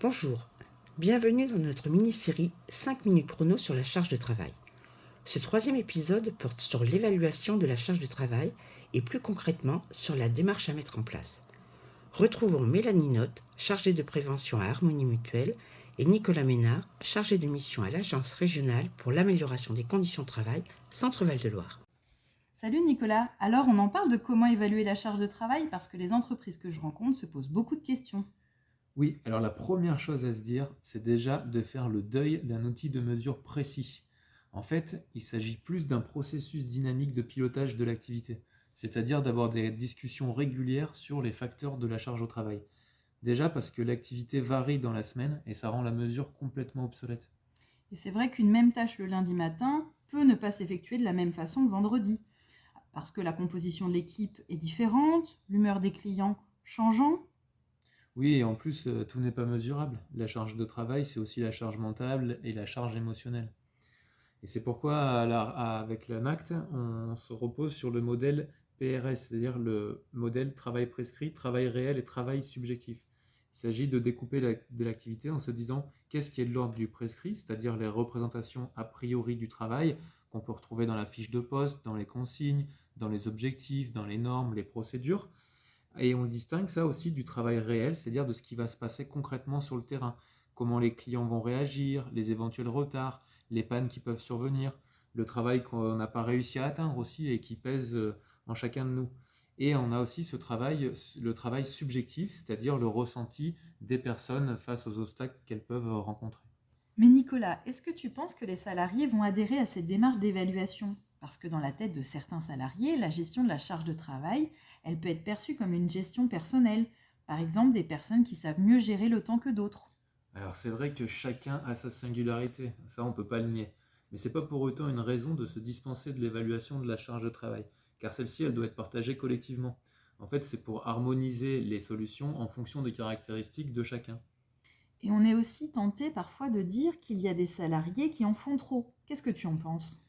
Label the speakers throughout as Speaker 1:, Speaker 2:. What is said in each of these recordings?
Speaker 1: Bonjour, bienvenue dans notre mini-série 5 minutes chrono sur la charge de travail. Ce troisième épisode porte sur l'évaluation de la charge de travail et plus concrètement sur la démarche à mettre en place. Retrouvons Mélanie Notte, chargée de prévention à Harmonie Mutuelle, et Nicolas Ménard, chargé de mission à l'Agence régionale pour l'amélioration des conditions de travail, Centre Val-de-Loire.
Speaker 2: Salut Nicolas, alors on en parle de comment évaluer la charge de travail parce que les entreprises que je rencontre se posent beaucoup de questions.
Speaker 3: Oui, alors la première chose à se dire, c'est déjà de faire le deuil d'un outil de mesure précis. En fait, il s'agit plus d'un processus dynamique de pilotage de l'activité, c'est-à-dire d'avoir des discussions régulières sur les facteurs de la charge au travail. Déjà parce que l'activité varie dans la semaine et ça rend la mesure complètement obsolète.
Speaker 2: Et c'est vrai qu'une même tâche le lundi matin peut ne pas s'effectuer de la même façon le vendredi, parce que la composition de l'équipe est différente, l'humeur des clients changeant.
Speaker 3: Oui, et en plus, tout n'est pas mesurable. La charge de travail, c'est aussi la charge mentale et la charge émotionnelle. Et c'est pourquoi, avec la MACT, on se repose sur le modèle PRS, c'est-à-dire le modèle travail prescrit, travail réel et travail subjectif. Il s'agit de découper de l'activité en se disant qu'est-ce qui est de l'ordre du prescrit, c'est-à-dire les représentations a priori du travail qu'on peut retrouver dans la fiche de poste, dans les consignes, dans les objectifs, dans les normes, les procédures. Et on distingue ça aussi du travail réel, c'est-à-dire de ce qui va se passer concrètement sur le terrain. Comment les clients vont réagir, les éventuels retards, les pannes qui peuvent survenir, le travail qu'on n'a pas réussi à atteindre aussi et qui pèse en chacun de nous. Et on a aussi le travail subjectif, c'est-à-dire le ressenti des personnes face aux obstacles qu'elles peuvent rencontrer.
Speaker 2: Mais Nicolas, est-ce que tu penses que les salariés vont adhérer à cette démarche d'évaluation ? Parce que dans la tête de certains salariés, la gestion de la charge de travail, elle peut être perçue comme une gestion personnelle. Par exemple, des personnes qui savent mieux gérer le temps que d'autres.
Speaker 3: Alors c'est vrai que chacun a sa singularité, ça on peut pas le nier. Mais c'est pas pour autant une raison de se dispenser de l'évaluation de la charge de travail, car celle-ci elle doit être partagée collectivement. En fait, c'est pour harmoniser les solutions en fonction des caractéristiques de chacun.
Speaker 2: Et on est aussi tenté parfois de dire qu'il y a des salariés qui en font trop. Qu'est-ce que tu en penses ?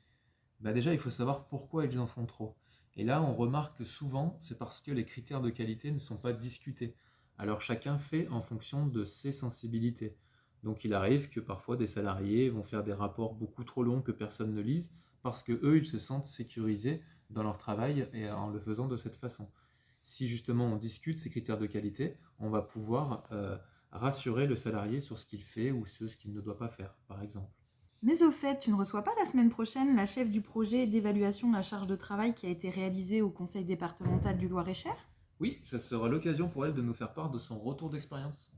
Speaker 3: Déjà, il faut savoir pourquoi ils en font trop. Et là, on remarque que souvent, c'est parce que les critères de qualité ne sont pas discutés. Alors chacun fait en fonction de ses sensibilités. Donc il arrive que parfois des salariés vont faire des rapports beaucoup trop longs que personne ne lise parce que eux, ils se sentent sécurisés dans leur travail et en le faisant de cette façon. Si justement on discute ces critères de qualité, on va pouvoir rassurer le salarié sur ce qu'il fait ou sur ce qu'il ne doit pas faire, par exemple.
Speaker 2: Mais au fait, tu ne reçois pas la semaine prochaine la chef du projet d'évaluation de la charge de travail qui a été réalisé au conseil départemental du Loir-et-Cher ?
Speaker 3: Oui, ça sera l'occasion pour elle de nous faire part de son retour d'expérience.